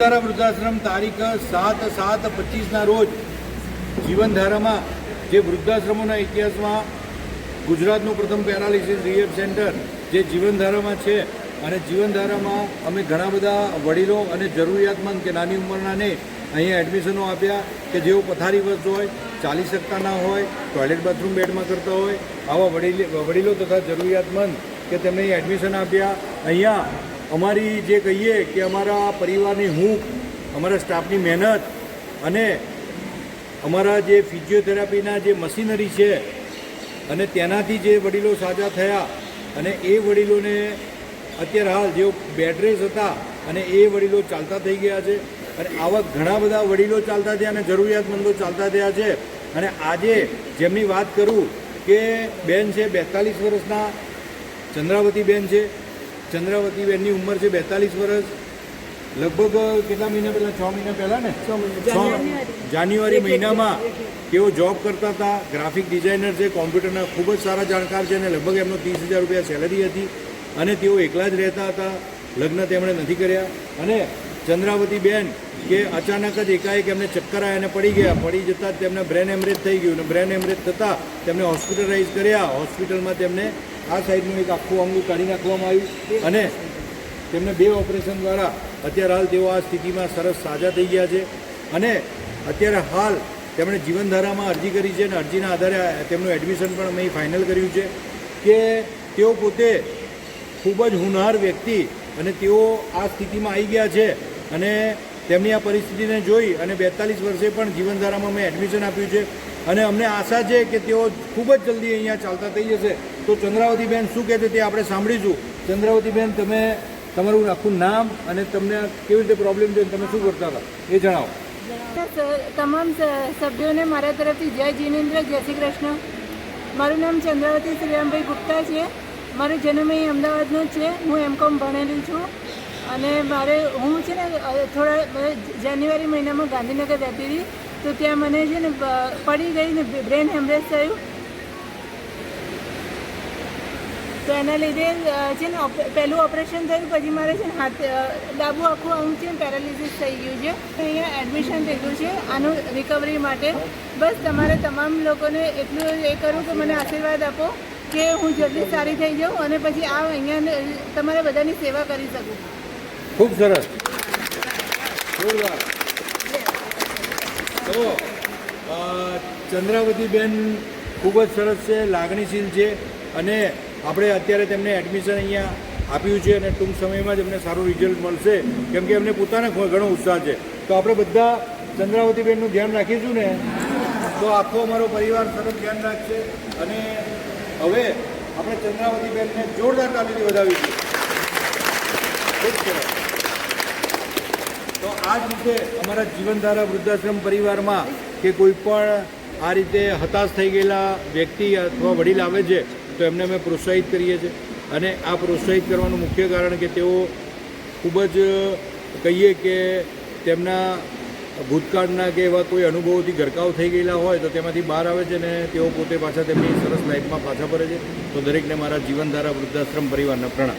જીવનધારા વૃદ્ધાશ્રમ તારીખ 7/7/25ના રોજ જીવનધારામાં જે વૃદ્ધાશ્રમોના ઇતિહાસમાં ગુજરાતનું પ્રથમ પેરાલિસિસ રિહેબ સેન્ટર જે જીવનધારામાં છે અને જીવનધારામાં અમે ઘણા બધા વડીલો અને જરૂરિયાતમંદ કે નાની ઉંમરનાને અહીંયા એડમિશનો આપ્યા કે જેઓ પથારીવશ હોય, ચાલી શકતા ના હોય, ટોયલેટ બાથરૂમ બેડમાં કરતા હોય, આવા વડીલો તથા જરૂરિયાતમંદ કે તેમને અહીં એડમિશન આપ્યા. અહીંયા અમારી જે કહીએ કે અમારા પરિવારની હૂંફ, અમારા સ્ટાફની મહેનત અને અમારા જે ફિઝિયોથેરાપીના જે મશીનરી છે અને તેનાથી જે વડીલો સાજા થયા અને એ વડીલોને અત્યારે હાલ જેઓ બેડરેસ હતા અને એ વડીલો ચાલતા થઈ ગયા છે અને આવા ઘણા બધા વડીલો ચાલતા થયા અને જરૂરિયાતમંદો ચાલતા થયા છે. અને આજે જેમની વાત કરું કે બેન છે 42 વર્ષના ચંદ્રાવતી બેન છે. ચંદ્રાવતી બેનની ઉંમર છે 42 વર્ષ. લગભગ કેટલા મહિના પહેલાં 6 મહિના પહેલાં ને જાન્યુઆરી મહિનામાં તેઓ જોબ કરતા હતા. ગ્રાફિક ડિઝાઇનર છે, કોમ્પ્યુટરના ખૂબ જ સારા જાણકાર છે અને લગભગ એમનો 30,000 રૂપિયા સેલરી હતી અને તેઓ એકલા જ રહેતા હતા. લગ્ન તેમણે નથી કર્યા અને ચંદ્રાવતી બેન કે અચાનક જ એકાએક એમને ચક્કર આવ્યા અને પડી ગયા. પડી જતાં તેમને બ્રેન હેમરેજ થઈ ગયું અને બ્રેન હેમરેજ થતાં તેમને હોસ્પિટલાઇઝ કર્યા. હોસ્પિટલમાં તેમને આ સાઈડનું એક આખું અંગ કાઢી નાખવામાં આવ્યું અને તેમને 2 ઓપરેશન દ્વારા અત્યારે હાલ તેઓ આ સ્થિતિમાં સરસ સાજા થઈ ગયા છે. અને અત્યારે હાલ તેમણે જીવનધારામાં અરજી કરી છે અને અરજીના આધારે તેમનું એડમિશન પણ અમે ફાઇનલ કર્યું છે કે તેઓ પોતે ખૂબ જ હોનહાર વ્યક્તિ અને તેઓ આ સ્થિતિમાં આવી ગયા છે અને તેમની આ પરિસ્થિતિને જોઈ અને 42 વર્ષે પણ જીવનધારામાં મેં એડમિશન આપ્યું છે અને અમને આશા છે કે તેઓ ખૂબ જ જલ્દી અહીંયા ચાલતા થઈ જશે. તો ચંદ્રાવતીબેન શું કહે છે તે આપણે સાંભળીશું. ચંદ્રાવતીબેન, તમે તમારું આખું નામ અને તમને કેવી રીતે પ્રોબ્લેમ છે તમે શું કરતા હતા એ જણાવો. તમામ સભ્યોને મારા તરફથી જય જીનેન્દ્ર, જય શ્રી કૃષ્ણ. મારું નામ ચંદ્રાવતી શ્રીરામભાઈ ગુપ્તા છે. મારો જન્મ અહીં અમદાવાદનો જ છે. હું M.Com ભણેલી છું અને હું છે ને થોડા જાન્યુઆરી મહિનામાં ગાંધીનગર રહેતી હતી તો ત્યાં મને છે ને પડી ગઈ ને બ્રેન હેમરેજ થયું. તો એના લીધે છે ને પહેલું ઓપરેશન થયું, પછી મારે છે ને ડાબુ આખું અંગ છે ને પેરાલિસિસ થઈ ગયું છે. અહીંયા એડમિશન લીધું છે આનું રિકવરી માટે. બસ તમારે તમામ લોકોને એટલું એ કરું કે મને આશીર્વાદ આપો કે હું જલ્દી સારી થઈ જાઉં અને પછી અહીંયા તમારે બધાની સેવા કરી શકું. ખૂબ સરસ. તો ચંદ્રાવતીબેન ખૂબ જ સરસ છે, લાગણીશીલ છે અને આપણે અત્યારે તેમને એડમિશન અહીંયા આપ્યું છે અને ટૂંક સમયમાં જ એમને સારું રિઝલ્ટ મળશે કેમ કે એમને પોતાને ઘણો ઉત્સાહ છે. તો આપણે બધા ચંદ્રાવતીબેનનું ધ્યાન રાખીશું ને તો આખો અમારો પરિવાર સરસ ધ્યાન રાખશે. અને હવે આપણે ચંદ્રાવતીબેનને જોરદાર તાલીથી વધાવીશું. ખૂબ સરસ. તો આ જ રીતે અમારા જીવનધારા વૃદ્ધાશ્રમ પરિવારમાં કે કોઈ પણ આ રીતે હતાશ થઈ ગયેલા વ્યક્તિ અથવા વડીલ આવે છે તો એમને અમે પ્રોત્સાહિત કરીએ છીએ અને આ પ્રોત્સાહિત કરવાનું મુખ્ય કારણ કે તેઓ ખૂબ જ કહીએ કે તેમના ભૂતકાળના કે એવા કોઈ અનુભવોથી ગરકાવ થઈ ગયેલા હોય તો તેમાંથી બહાર આવે છે અને તેઓ પોતે પાછા તેમની સરસ લાઈફમાં પાછા ફરે છે. તો દરેકને મારા જીવનધારા વૃદ્ધાશ્રમ પરિવારના પ્રણામ.